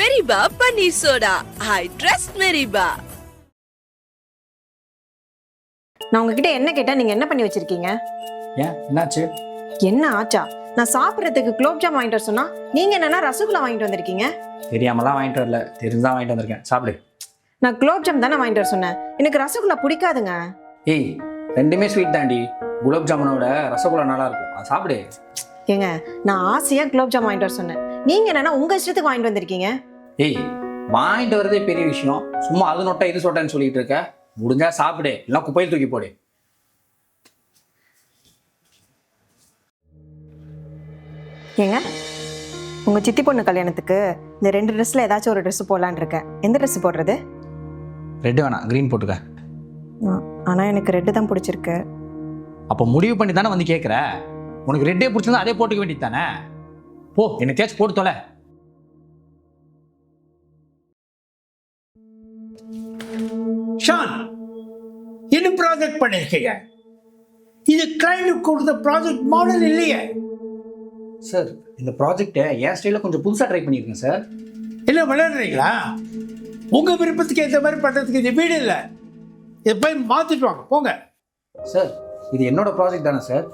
மெரிபா paneer soda. I trust மெரிபா. நான் உங்ககிட்ட என்ன கேட்டா நீங்க என்ன பண்ணி வச்சிருக்கீங்க? ஏன் என்னாச்சு? என்ன ஆச்சா? நான் சாப்பிட்றதுக்கு குலோப்ஜாம் வாங்கிட்டு வர சொன்னா நீங்க என்னன்னா ரசகுல்லா வாங்கிட்டு வந்திருக்கீங்க. தெரியாமலாம் வாங்கிட்டு வரல, தெரிஞ்சுதான் வாங்கிட்டு வந்திருக்கேன். சாப்பிடு. நான் குலோப்ஜாம் தானே வாங்கிட்டு வர சொன்னேன். எனக்கு ரசகுல்லா பிடிக்காதுங்க. ஏய், ரெண்டுமே ஸ்வீட் தாண்டி. குலோப் ஜாமுனோட ரசகுல்லா நல்லா இருக்கும், அது சாப்பிடு. ஏங்க, நான் ஆசையா குலோப்ஜாம் வாங்கிட்டு வர சொன்னேன். நீங்க என்னன்னா உங்க இஷ்டத்துக்கு வாங்கிட்டு வந்திருக்கீங்க. ஏய், வாங்கிட்டு வரதே பெரிய விஷயம், சும்மா அது நொட்டை இது சொட்டேன்னு சொல்லிட்டு இருக்க. முடிஞ்சா சாப்பிடு, இல்லை குப்பையில் தூக்கி போடு. ஏங்க, உங்க சித்தி பொண்ணு கல்யாணத்துக்கு இந்த 2 ட்ரெஸ்ல ஏதாச்சும் ஒரு ட்ரெஸ் போடலான்னு இருக்கேன். எந்த ட்ரெஸ் போடுறது? ரெட் வேணாம், க்ரீன் போட்டுக்க. ஆனா எனக்கு ரெட்டு தான் பிடிச்சிருக்கு. அப்போ முடிவு பண்ணி தானே வந்து கேட்குற. உனக்கு ரெட்டே பிடிச்சிருந்தா அதே போட்டுக்க வேண்டியது தானே. போ, என்ன தேய்ச்சி போட்டு தொலை. ஷான், என்ன ப்ராஜெக்ட் பண்ணிருக்கீங்க? இது கிளைண்ட் கொடுத்த ப்ராஜெக்ட் மாடல் இல்லையே. சார், இந்த ப்ராஜெக்டை என் ஸ்டைலில் கொஞ்சம் புதுசாக ட்ரை பண்ணியிருக்கேன் சார். என்ன விளையாடுறீங்களா? உங்கள் விருப்பத்துக்கு ஏற்ற மாதிரி பண்ணுறதுக்கு இது வீடு இல்லை. இதை போய் மாற்றிட்டு வாங்க, போங்க. சார், இது என்னோட ப்ராஜெக்ட் தானே சார்.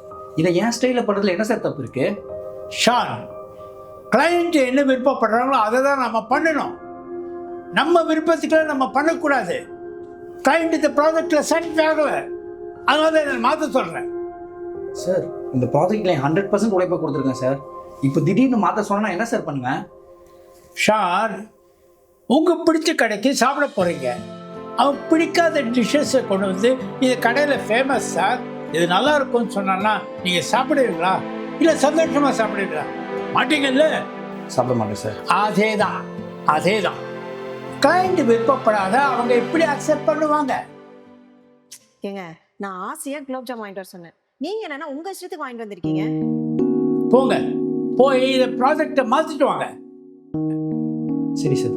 இதை என் ஸ்டைலில் பண்ணுறதுல என்ன சார் தப்பு இருக்கு? ஷான், கிளைண்ட் என்ன விருப்பப்படுறாங்களோ அதை தான் நம்ம பண்ணணும். நம்ம விருப்பத்துக்குலாம் நம்ம பண்ணக்கூடாது. கிளைண்ட் இந்த ப்ராஜெக்டில் சாட்டிஸ்ஃபை ஆகலை, அதனால தான் நான் மாற்ற சொல்கிறேன். சார், இந்த ப்ராஜெக்ட்ல 100% உழைப்பை கொடுத்துருக்கேன் சார். இப்போ திடீர்னு மாற்ற சொன்னால் என்ன சார் பண்ணுவேன்? ஷான், உங்கள் பிடிச்ச கடைக்கு சாப்பிட போகிறீங்க. அவன் பிடிக்காத டிஷ்ஷஸை கொண்டு வந்து இது கடையில் ஃபேமஸ் சார், இது நல்லா இருக்கும்னு சொன்னான்னா நீங்கள் சாப்பிடுவீங்களா? இல்லை சந்தோஷமாக சாப்பிடுவீங்களா? மாட்டீங்கல்ல? சாப்பிட மாட்டேன் சார். அதே தான் கிளைண்ட் விருப்பப்படாத அவங்க எப்படி அக்செப்ட் பண்ணுவாங்க? ஏங்க, நான் ஆசையா குலோப்ஜாம் வாங்கிட்டு வர சொன்னேன். நீங்க என்னன்னா உங்க இஷ்டத்துக்கு வாங்கிட்டு வந்திருக்கீங்க. போங்க, போய் இந்த ப்ராஜெக்டை மாற்றிட்டு வாங்க. சரி சார்.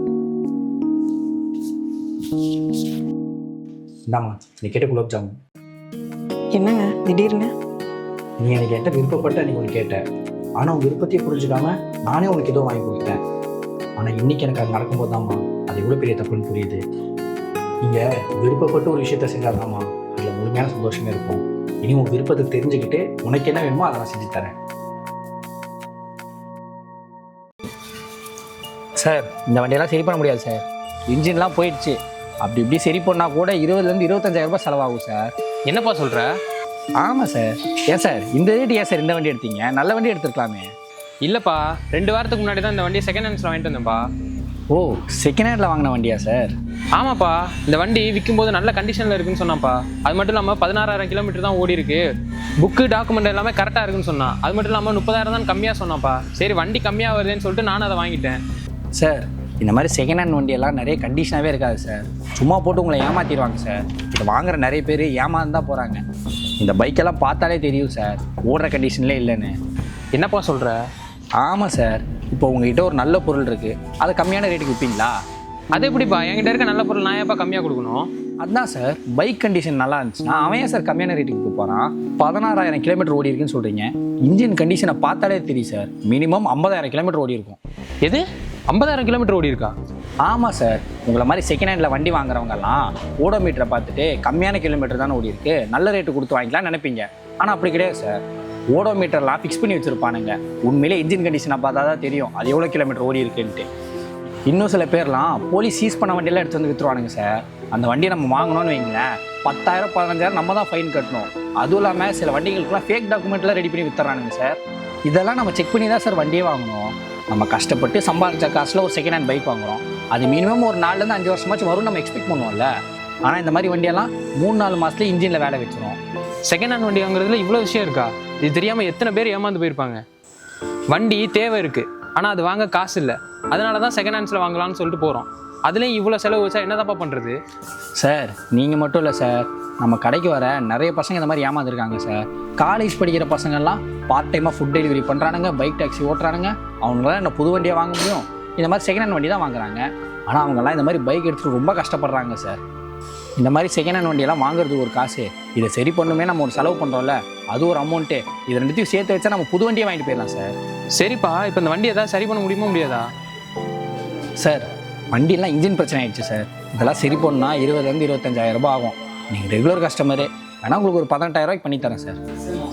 இந்தாம்மா, நீ கேட்ட குலோப் ஜாமுன். என்னங்க திடீர்னு? நீ எனக்கு என்கிட்ட விருப்பப்பட்ட நீ ஒன்று கேட்ட, ஆனால் உன் விருப்பத்தையே புரிஞ்சுக்காம நானே உனக்கு ஏதோ வாங்கி கொடுத்தேன். ஆனால் இன்னைக்கு எனக்கு அது நடக்கும்போது தான்மா அது எவ்வளோ பெரிய தப்புன்னு புரியுது. நீங்கள் விருப்பப்பட்டு ஒரு விஷயத்த செஞ்சாதாம்மா அதில் முழுமையான சந்தோஷமே இருக்கும். இனி உன் விருப்பத்தை தெரிஞ்சுக்கிட்டு உனக்கு என்ன வேணுமோ அதை நான் செஞ்சு தரேன். சார், இந்த வண்டியெல்லாம் சரி பண்ண முடியாது சார். இன்ஜின்லாம் போயிடுச்சு. அப்படி இப்படி சரி பண்ணால் கூட 20,000 25,000 ரூபாய் செலவாகும் சார். என்னப்பா சொல்கிற? ஆமாம் சார். ஏன் சார் இந்த ரேட்டு ஏன் சார் இந்த வண்டி எடுத்தீங்க? நல்ல வண்டி எடுத்துருக்கலாமே. இல்லைப்பா, 2 வாரத்துக்கு முன்னாடி தான் இந்த வண்டியை செகண்ட் ஹேண்ட்ஸில் வாங்கிட்டு வந்தேன்ப்பா. ஓ, செகண்ட் ஹேண்டில் வாங்கின வண்டியா சார்? ஆமாப்பா, இந்த வண்டி விற்கும்போது நல்ல கண்டிஷனில் இருக்குன்னு சொன்னான்ப்பா. அது மட்டும் இல்லாமல் 16,000 கிலோமீட்டர் தான் ஓடி இருக்கு. புக்கு டாக்குமெண்ட் எல்லாமே கரெக்டாக இருக்குன்னு சொன்னான். அது மட்டும் இல்லாமல் 30,000 தான் கம்மியாக சொன்னான்ப்பா. சரி, வண்டி கம்மியாக வருதுன்னு சொல்லிட்டு நானும் அதை வாங்கிட்டேன். சார், இந்த மாதிரி செகண்ட் ஹேண்ட் வண்டியெல்லாம் நிறைய கண்டிஷனாகவே இருக்காது சார். சும்மா போட்டு உங்களை ஏமாற்றிடுவாங்க சார். இதை வாங்குற நிறைய பேர் ஏமாந்து தான் போகிறாங்க. இந்த பைக்கெல்லாம் பார்த்தாலே தெரியும் சார் ஓடுற கண்டிஷன்லேயே இல்லைன்னு. என்னப்பா சொல்கிற? ஆமாம் சார். இப்போ உங்ககிட்ட ஒரு நல்ல பொருள் இருக்குது, அதை கம்மியான ரேட்டுக்கு விற்பீங்களா? அது எப்படிப்பா? என்கிட்ட இருக்க நல்ல பொருள் நான் ஏப்பா கம்மியாக கொடுக்கணும்? அதுதான் சார், பைக் கண்டிஷன் நல்லா இருந்துச்சுன்னா அவன் ஏன் சார் கம்மியான ரேட்டுக்கு போகிறான்? 16,000 கிலோமீட்டர் ஓடி இருக்குன்னு சொல்கிறீங்க. இன்ஜின் கண்டிஷனை பார்த்தாலே தெரியும் சார், மினிமம் 50,000 கிலோமீட்டர் ஓடி இருக்கும். எது 50,000 கிலோமீட்டர் ஓடி இருக்கா? ஆமாம் சார். உங்களை மாதிரி செகண்ட் ஹேண்டில் வண்டி வாங்குறவங்கலாம் ஓடோமீட்டரை பார்த்துட்டு கம்மியான கிலோமீட்டர் தானே ஓடி இருக்கு, நல்ல ரேட்டு கொடுத்து வாங்கிக்கலாம் நினைப்பீங்க. ஆனால் அப்படி கிடையாது சார். ஓடோமீட்டர்லாம் ஃபிக்ஸ் பண்ணி வச்சுருப்பானுங்க. உண்மையிலே இன்ஜின் கண்டிஷனை பார்த்தா தான் தெரியும் அது எவ்வளோ கிலோமீட்டர் ஓடி இருக்குன்ட்டு. இன்னும் சில பேர்லாம் போலீஸ் சீஸ் பண்ண வண்டியெல்லாம் எடுத்து வந்து விற்றுருவானுங்க சார். அந்த வண்டியை நம்ம வாங்கணும்னு வைங்களேன், 10,000 15,000 நம்ம தான் ஃபைன் கட்டணும். அதுவும் இல்லாமல் சில வண்டிகளுக்குலாம் ஃபேக் டாக்குமெண்ட்லாம் ரெடி பண்ணி விற்றுறானுங்க சார். இதெல்லாம் நம்ம செக் பண்ணி தான் சார் வண்டியே வாங்கணும். நம்ம கஷ்டப்பட்டு சம்பாதிச்ச காசில் ஒரு செகண்ட் ஹேண்ட் பைக் வாங்குகிறோம். அது மினிமம் ஒரு 4 to 5 வருஷமாச்சும் வரும் நம்ம எக்ஸ்பெக்ட் பண்ணுவோம்ல. ஆனால் இந்த மாதிரி வண்டியெல்லாம் 3-4 மாதத்துலேயே இன்ஜினில் வேலை வச்சிரும். செகண்ட் ஹேண்ட் வண்டி வாங்குறதுல இவ்வளோ விஷயம் இருக்கா? இது தெரியாமல் எத்தனை பேர் ஏமாந்து போயிருப்பாங்க. வண்டி தேவை இருக்குது, ஆனால் அது வாங்க காசு இல்லை. அதனால தான் செகண்ட் ஹேண்ட்ஸில் வாங்கலாம்னு சொல்லிட்டு போகிறோம். அதுலேயும் இவ்வளோ செலவு வச்சா என்ன தப்பா பண்ணுறது? சார், நீங்கள் மட்டும் இல்லை சார், நம்ம கடைக்கு வர நிறைய பசங்க இந்த மாதிரி ஏமாந்துருக்காங்க சார். காலேஜ் படிக்கிற பசங்கள்லாம் பார்ட் டைமாக ஃபுட் டெலிவரி பண்ணுறானுங்க, பைக் டாக்ஸி ஓட்டுறானுங்க. அவங்களாம் என்ன புது வண்டியாக வாங்க முடியும்? இந்த மாதிரி செகண்ட் ஹேண்ட் வண்டி தான் வாங்குறாங்க. ஆனால் அவங்கெல்லாம் இந்த மாதிரி பைக் எடுத்துகிட்டு ரொம்ப கஷ்டப்படுறாங்க சார். இந்த மாதிரி செகண்ட் ஹேண்ட் வண்டியெல்லாம் வாங்குறதுக்கு ஒரு காசு, இதை சரி பண்ணுமே நம்ம ஒரு செலவு பண்ணுறோம்ல, அது ஒரு அமௌண்ட்டு. இதை ரெண்டுத்தையும் சேர்த்து வச்சா நம்ம புது வண்டியை வாங்கிட்டு போயிடலாம் சார். சரிப்பா, இப்போ இந்த வண்டி எதாவது சரி பண்ண முடியுமா முடியாதா? சார் வண்டியெல்லாம் இன்ஜின் பிரச்சனை ஆயிடுச்சு சார். இதெல்லாம் சரி பண்ணா 20,000 25,000 ரூபாய் ஆகும். நீங்கள் ரெகுலர் கஸ்டமரு வேணா உங்களுக்கு ஒரு 18,000 ரூபாய்க்கு பண்ணித்தரேன் சார்.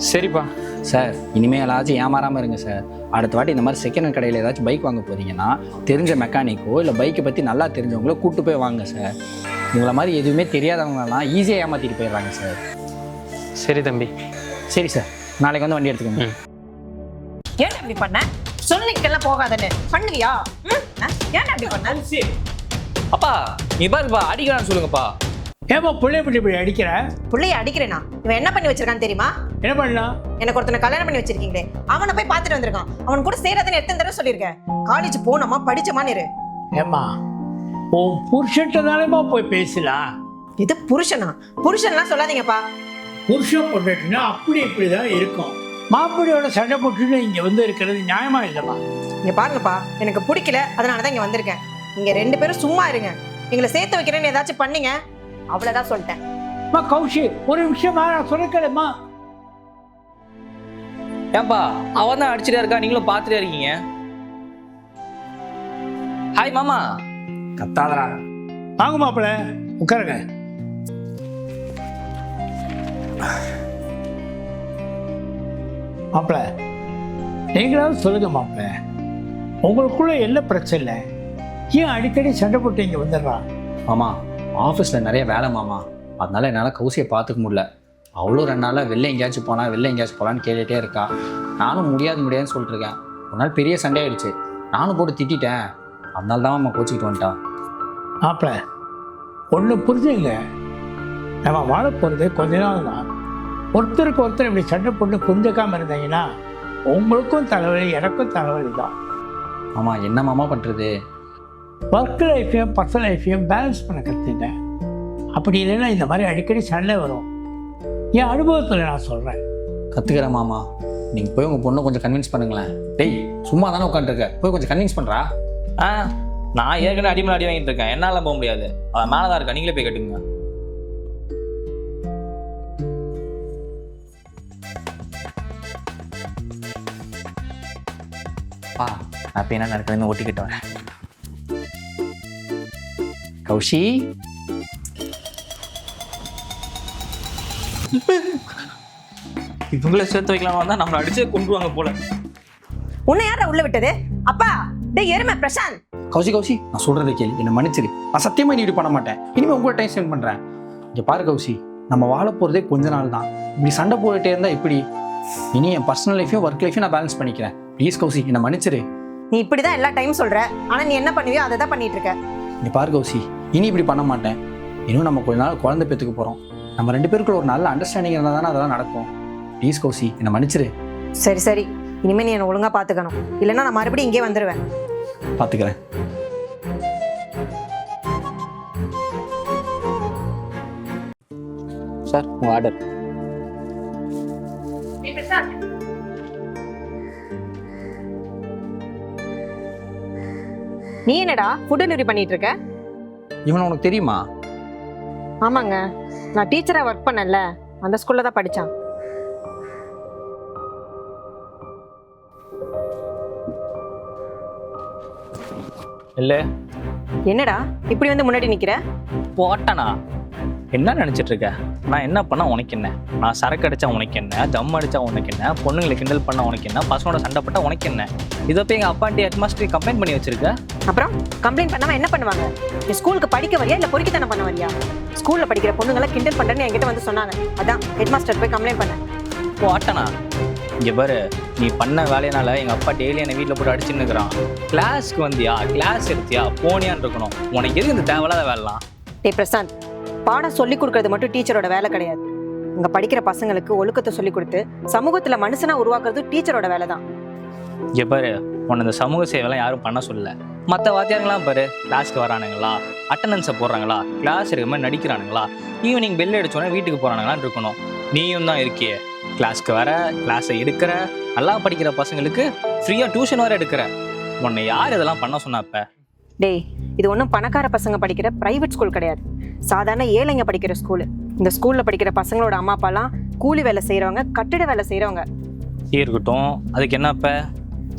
சரிப்பா. சார் இனிமேல் ஏதாச்சும் ஏமாறாமல் இருங்க சார். அடுத்த வாட்டி இந்த மாதிரி செகண்ட் ஹேண்ட் கடையில் ஏதாச்சும் பைக் வாங்க போகிறீங்கன்னா தெரிஞ்ச மெக்கானிக்கோ இல்லை பைக்கை பற்றி நல்லா தெரிஞ்சவங்களோ கூப்பிட்டு போய் வாங்க சார். உங்களை மாதிரி எதுவுமே தெரியாதவங்கலாம் ஈஸியாக ஏமாற்றிட்டு போயிடுறாங்க சார். சரி தம்பி. சரி சார், நாளைக்கு வந்து வண்டி எடுத்துக்கோங்க. ஏன் அப்படி பண்ண? சொல்லிக்கெல்லாம் போகாதன்னு பண்ணுவியா? ஏன் அப்படி பண்ண? அப்பா நீ பாருப்பா, அடிக்கிறான்னு சொல்லுங்கப்பா. ஏமா பிள்ளை இப்படி அடிக்கிற? பிள்ளைய அடிக்கிறேனா? இவன் என்ன பண்ணி வச்சிருக்கான்னு தெரியுமா? என்ன பண்ணலாம்? எனக்கு ஒருத்தனை கல்யாணம் பண்ணி வச்சிருக்கீங்களே, அவனை போய் பார்த்துட்டு வந்திருக்கான். அவன் கூட சேராதுன்னு எத்தனை தடவை சொல்லியிருக்கேன். காலேஜ் போனோமா படிச்சமான்னு இரு. ஏமா உன் புருஷன்ட்ட தானேமா போய் பேசலாம். இது புருஷனா? புருஷன்லாம் சொல்லாதீங்கப்பா. புருஷன் பொண்டாட்டினா அப்படி இப்படிதான் இருக்கும். மாப்பிள்ளையோட சண்டை போட்டுன்னு இங்க வந்து இருக்கிறது நியாயமா இல்லைம்மா. இங்க பாருங்கப்பா, எனக்கு பிடிக்கல, அதனாலதான் இங்க வந்திருக்கேன். நீங்க 2 பேரும் சும்மா இருங்க. எங்களை சேர்த்து வைக்கிறேன்னு ஏதாச்சும் பண்ணீங்க அவ்வளவுதான் சொல்லிட்டேன். கௌஷி ஒரு நிமிஷமா நான் சொல்லிக்கலம்மா. ஏன்பா அவன் தான் அடிச்சுட்டே இருக்கா, நீங்களும் பார்த்துட்டே இருக்கீங்க. ஹாய் மாமா. கத்தாதரா. வாங்க மாப்பிள்ள உட்காருங்க. மாப்பிள்ள நீங்களாவது சொல்லுங்க மாப்பிள்ள, உங்களுக்குள்ள என்ன பிரச்சனை? ஏன் அடிக்கடி சண்டை போட்டு இங்க வந்துடுறான்? மாமா ஆஃபீஸில் நிறைய வேலை மாமா, அதனால என்னால் கௌசியை பார்த்துக்க முடியல. அவ்வளோ 2 நாளாக வெளில எங்கேயாச்சும் போகலான்னு கேட்டுகிட்டே இருக்கா. நானும் முடியாதுன்னு சொல்லிட்டுருக்கேன். ஒரு நாள் பெரிய சண்டை ஆயிடுச்சு, நானும் போட்டு திட்டேன். அதனால தான் மாமா கோச்சிக்கிட்டு வந்துட்டான். மாப்பிள்ள ஒன்று புரிஞ்சுங்க, நம்ம வாழ போகிறது கொஞ்ச நாள் தான். ஒருத்தருக்கு ஒருத்தர் இப்படி சண்டை போட்டு புரிஞ்சுக்காமல் இருந்தீங்கன்னா உங்களுக்கும் தலைவலி எனக்கும் தலைவலி தான். மாமா என்ன மாமா பண்ணுறது? ஒர்க் லைஃப்பையும் பர்சனல் லைஃப்பையும் பேலன்ஸ் பண்ண கற்றுங்க. அப்படி இல்லைன்னா இந்த மாதிரி அடிக்கடி சண்டை வரும். என் அனுபவத்தில் நான் சொல்கிறேன். கற்றுக்கிறேன் மாமா. நீங்கள் போய் உங்கள் பொண்ணை கொஞ்சம் கன்வின்ஸ் பண்ணுங்களேன். டேய் சும்மா தானே உட்காந்துருக்க, போய் கொஞ்சம் கன்வின்ஸ் பண்ணுறா. நான் ஏற்கனவே அடிமலை அடி வாங்கிட்டு இருக்கேன், என்னால போக முடியாது. அவன் மேலே தான் இருக்கா, நீங்களே போய் கட்டுங்க. நான் இப்போ என்ன நடக்குதுன்னு ஓட்டிக்கிட்டு வரேன். கௌஷி இவங்கள சேர்த்து வைக்கலாம் வந்தா நம்மளை அடிச்சே கொண்டுருவாங்க போல. உன்னை யாரா உள்ள விட்டது? அப்பா டேய் எருமை பிரசாந்த். கௌசி நான் சொல்கிறத கேளு, என்னை மன்னிச்சிரு. நான் சத்தியமாக நீ இப்படி பண்ண மாட்டேன். இனிமேல் உங்களோட டைம் ஸ்பெண்ட் பண்ணுறேன். இங்கே பாரு கௌசி, நம்ம வாழ போகிறதே கொஞ்ச நாள் தான். இப்படி சண்டை போட்டுகிட்டே இருந்தால் எப்படி? இனி என் பர்சனல் லைஃபையும் ஒர்க் லைஃபையும் நான் பேலன்ஸ் பண்ணிக்கிறேன். ப்ளீஸ் கௌசி என்னை மன்னிச்சிரு. நீ இப்படிதான் எல்லா டைம் சொல்ற, ஆனா நீ என்ன பண்ணுவியோ அதை தான் பண்ணிட்டு இருக்க. நீ பாரு கௌசி, இனி இப்படி பண்ண மாட்டேன். இன்னும் நம்ம கொஞ்ச நாள் குழந்தை பெற்றுக்க போகிறோம். நம்ம 2 பேருக்குள்ள ஒரு நல்ல அண்டர்ஸ்டாண்டிங் இருந்தால் தானே அதெல்லாம் நடக்கும். ப்ளீஸ் கௌசி என்னை மன்னிச்சிரு. சரி இனிமே நீ என்ன ஒழுங்கா பாத்துக்கணும், இல்லைன்னா நான் மறுபடியும் இங்கே வந்துடுவேன். பார்த்துக்கிறேன். சார் உங்கள் ஆர்டர். நீ என்னடா ஃபுட் டெலிவரி பண்ணிட்டு இருக்க? இவனை உனக்கு தெரியுமா? ஆமாங்க, நான் டீச்சரா ஒர்க் பண்ணல, அந்த ஸ்கூல்ல தான் படிச்சான். இல்லை என்னடா இப்படி வந்து முன்னாடி நிக்கிற? போட்டனா என்ன நினச்சிட்டு இருக்க? நான் என்ன பண்ணா உனக்கு என்ன? நான் சரக்கு அடிச்சா உனக்கு என்ன? தம் அடிச்சா உனக்கு என்ன? பொண்ணுங்களை கிண்டல் பண்ணா உனக்கு என்ன? பசங்களோட சண்டை போட்டா உனக்கு என்ன? இதை போய் எங்கள் அப்பாண்டி ஹெட்மாஸ்டர் கம்ப்ளைண்ட் பண்ணி வச்சிருக்க. அப்புறம் கம்ப்ளைண்ட் பண்ணாம என்ன பண்ணுவாங்க? நீ ஸ்கூலுக்கு படிக்க வரியா இல்ல பொறுக்கித்தனம் பண்ண வரியா? ஸ்கூல்ல படிக்கிற பொண்ணுங்களை கிண்டல் பண்றேன்னு என்கிட்ட வந்து சொன்னாங்க, அதான் ஹெட்மாஸ்டர் போய் கம்ப்ளைண்ட் பண்ணேன். போட்டனா இங்கே பாரு, நீ பண்ண வேலையினால எங்கள் அப்பா டெய்லி என்னை வீட்டில் போட்டு அடிச்சுன்னு இருக்கிறான். கிளாஸ்க்கு வந்தியா, கிளாஸ் எடுத்தியா, போனியான்னு இருக்கணும். உனக்கு எதுக்கு இந்த தேவையில்லாத வேலைலாம்? டே பிரசாந்த், பாடம் சொல்லி கொடுக்கறது மட்டும் டீச்சரோட வேலை கிடையாது. இங்க படிக்கிற பசங்களுக்கு ஒழுக்கத்தை சொல்லி கொடுத்து சமூகத்துல மனுஷனா உருவாக்குறது டீச்சரோட வேலை தான். இங்கே பாரு, உன்னை இந்த சமூக சேவைலாம் யாரும் பண்ண சொல்லல. மற்ற வாத்தியாருங்களாம் பாரு, கிளாஸ்க்கு வரானுங்களா, அட்டண்டன்ஸை போடுறாங்களா, கிளாஸ் எடுக்க மாதிரி நடிக்கிறானுங்களா, ஈவினிங் பெல் அடிச்சோன்னே வீட்டுக்கு போகிறானுங்களான்னு இருக்கணும். நீயும் தான் இருக்கியே, கிளாஸ்க்கு வர, கிளாஸை எடுக்கிற, நல்லா படிக்கிற பசங்களுக்கு ஃப்ரீயாக டியூஷன் வர எடுக்கிற. உன்னை யார் இதெல்லாம் பண்ண சொன்னாப்ப? டேய், இது ஒன்றும் பணக்கார பசங்க படிக்கிற பிரைவேட் ஸ்கூல் கிடையாது, சாதாரண ஏழைங்க படிக்கிற ஸ்கூலு. இந்த ஸ்கூல்ல படிக்கிற பசங்களோட அம்மா அப்பாலாம் கூலி வேலை செய்யறவங்க, கட்டிட வேலை செய்யறவங்க. இருக்கட்டும், அதுக்கு என்னப்ப?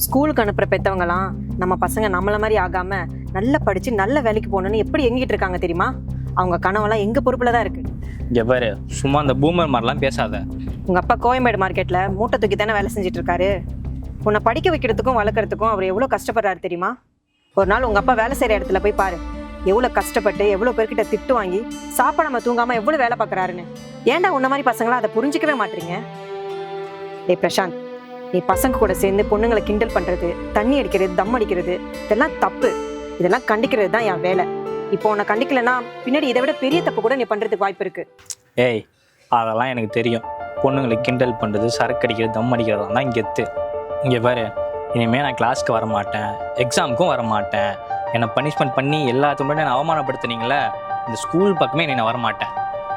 ஸ்கூலுக்கு அனுப்புற பெற்றவங்களாம் நம்ம பசங்க நம்மள மாதிரி ஆகாம நல்லா படிச்சு நல்ல வேலைக்கு போகணும்னு எப்படி எங்கிட்டு இருக்காங்க தெரியுமா? அவங்க கனவெல்லாம் எங்க பொறுப்புல தான் இருக்கு. இங்கே பாரு, சும்மா அந்த பூமர் மாதிரிலாம் பேசாத. உங்க அப்பா கோயம்பேடு மார்க்கெட்ல மூட்டை தூக்கி தானே வேலை செஞ்சுட்டு இருக்காரு. உன்னை படிக்க வைக்கிறதுக்கும் வளர்க்குறதுக்கும் அவர் எவ்வளோ கஷ்டப்படுறாரு தெரியுமா? ஒரு நாள் உங்க அப்பா வேலை செய்யற இடத்துல போய் பாரு, எவ்வளோ கஷ்டப்பட்டு எவ்வளோ பேர்கிட்ட திட்டு வாங்கி சாப்பாடாம தூங்காம எவ்வளோ வேலை பார்க்குறாருன்னு. ஏன்டா உன்ன மாதிரி பசங்களாம் அதை புரிஞ்சிக்கவே மாட்டீங்க? டேய் பிரசாந்த், நீ பசங்க கூட சேர்ந்து பொண்ணுங்களை கிண்டல் பண்றது, தண்ணி அடிக்கிறது, தம் அடிக்கிறது இதெல்லாம் தப்பு. இதெல்லாம் கண்டிக்கிறது தான் என் வேலை. இப்போ உன்னை கண்டிக்கலைன்னா பின்னாடி இதை விட பெரிய தப்பு கூட நீ பண்றதுக்கு வாய்ப்பு இருக்கு. ஏய், அதெல்லாம் எனக்கு தெரியும். பொண்ணுங்களை கிண்டல் பண்ணுறது, சரக்கு அடிக்கிறது, தம் அடிக்கிறதெல்லாம் தான் கெத்து. இங்கே பாரு, இனிமேல் நான் கிளாஸ்க்கு வர மாட்டேன், எக்ஸாமுக்கும் வர மாட்டேன். என்னை பனிஷ்மெண்ட் பண்ணி எல்லாத்துக்கு முன்னாடி என்னை அவமானப்படுத்துனீங்களே, இந்த ஸ்கூல் பக்கமே நான் வர மாட்டேன்.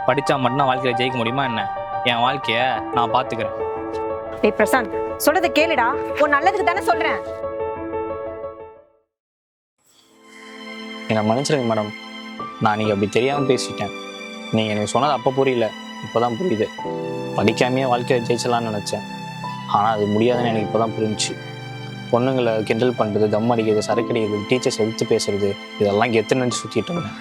படித்தா மட்டும் வாழ்க்கையில் ஜெயிக்க முடியுமா என்ன? என் வாழ்க்கையை நான் பார்த்துக்கிறேன். டேய் பிரசாந்த், சொல்றதை கேளுடா, உன் நல்லதுக்கு தானே சொல்றேன். என்னை மன்னிச்சிருங்க மேடம், நான் நீங்கள் அப்படி தெரியாமல் பேசிட்டேன். நீங்கள் எனக்கு சொன்னது அப்போ புரியல, இப்போ தான் புரியுது. படிக்காமையே வாழ்க்கையை ஜெயிச்சலான்னு நினச்சேன், ஆனால் அது முடியாதுன்னு எனக்கு இப்போ தான் புரிஞ்சிச்சு. பொண்ணுங்களை கிண்டல் பண்ணுறது, தம் அடிக்கிறது, சரக்கு அடிக்கிறது, டீச்சர்ஸ் எடுத்து பேசுறது, இதெல்லாம் கெத்து நினச்சி சுற்றிட்டு இருந்தேன்.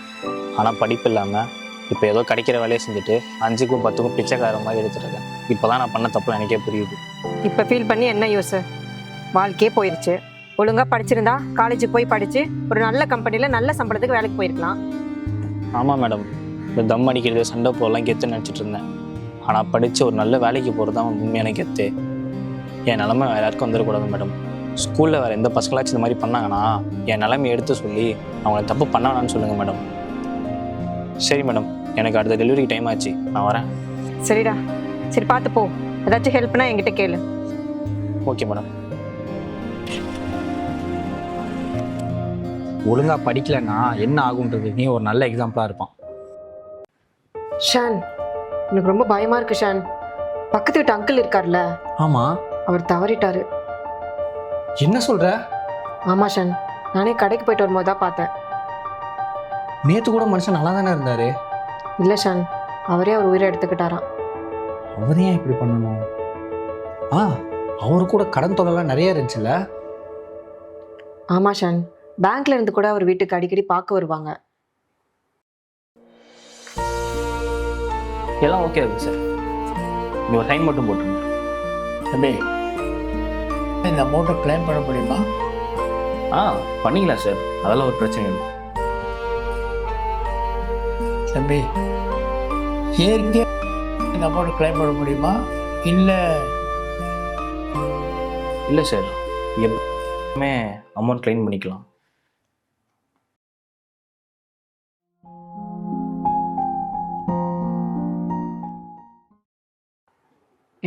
ஆனால் படிப்பு இல்லாமல் இப்போ ஏதோ கிடைக்கிற வேலையை செஞ்சுட்டு 5க்கும் 10க்கும் பிச்சைக்கார மாதிரி எடுத்துருக்கேன். இப்போ தான் நான் பண்ண தப்பு எனக்கே புரியுது. இப்போ ஃபீல் பண்ணி என்ன யூஸ்? வாழ்க்கையே போயிடுச்சு. ஒழுங்கா படிச்சிருந்தா காலேஜுக்கு போய் படிச்சு ஒரு நல்ல கம்பெனியில் நல்ல சம்பளத்துக்கு வேலைக்கு போயிருக்கலாம். ஆமாம் மேடம், இந்த தம் அடிக்கிறது, சண்டை போடலாம் கெத்துன்னு நினச்சிட்டு இருந்தேன். ஆனால் படித்து ஒரு நல்ல வேலைக்கு போகிறது தான் உண்மையான கெத்து. என் நிலமை வேறு யாருக்கும் வந்துடக்கூடாது மேடம். ஸ்கூலில் வேறு எந்த பசங்களாச்சும் இந்த மாதிரி பண்ணாங்கன்னா என் நிலைமையை எடுத்து சொல்லி அவங்கள தப்பு பண்ணானான்னு சொல்லுங்கள் மேடம். சரி மேடம், எனக்கு அடுத்த டெலிவரிக்கு டைம் ஆச்சு, நான் வரேன். சரிடா, சரி பார்த்து போ. ஏதாச்சும் ஹெல்ப்னா என்கிட்ட கேளு. Okay madam. ஒழுங்கா படிக்கலைன்னா என்ன ஆகுன்றது நீ ஒரு நல்ல எக்ஸாம்பிளாக இருப்பான். ஷான், எனக்கு ரொம்ப பயமா இருக்கு ஷான். பக்கத்து வீட்டு அங்கிள் இருக்கார்ல, ஆமாம், அவர் தவறிட்டாரு. என்ன சொல்கிற? ஆமா ஷான், நானே கடைக்கு போயிட்டு வரும்போது தான் பார்த்தேன். நேற்று கூட மனுஷன் நல்லா தானே இருந்தார். இல்லை ஷான், அவரே அவர் உயிரை எடுத்துக்கிட்டாராம். அவர் ஏன் இப்படி பண்ணணும்? அவரு கூட கடன் தொகைலாம் நிறைய இருந்துச்சுல்ல? ஆமா ஷான், பேங்க்ல இருந்து கூட அவர் வீட்டுக்கு அடிக்கடி பார்க்க வருவாங்க. எல்லாம் ஓகே இருக்கு சார், நீ ஒரு டைம் மட்டும் போட்டுருங்க. தம்பி, இந்த அமௌண்ட்டை கிளைம் பண்ண முடியுமா? பண்ணிக்கலாம் சார், அதெல்லாம் ஒரு பிரச்சனை இல்லை. தம்பி, ஏற்கனவே இந்த அமௌண்ட்டை கிளைம் பண்ண முடியுமா? இல்லை சார், எப்பவுமே அமௌண்ட் கிளைம் பண்ணிக்கலாம்.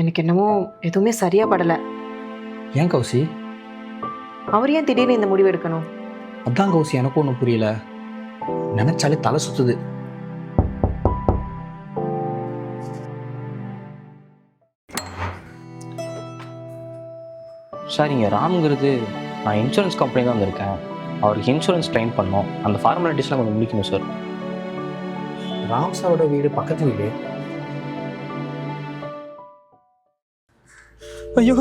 எனக்கு என்னமோ எதுவுமே சரியா படல. ஏன் கௌசி? அவர் ஏன் திடீர்னு இந்த முடிவு எடுக்கணும்? அதான் கௌசி, எனக்கும் ஒன்றும் புரியல. நினைச்சாலே தலை சுத்துது. சார், இங்கே ராம்ங்கிறது நான் இன்சூரன்ஸ் கம்பெனி தான் வந்திருக்கேன். அவருக்கு இன்சூரன்ஸ் கிளைம் பண்ணோம், அந்த ஃபார்மாலிட்டிஸ்லாம் கொஞ்சம் முடிக்கணும் சார். ராம் சாரோட வீடு பக்கத்து வீடு. ஐயோ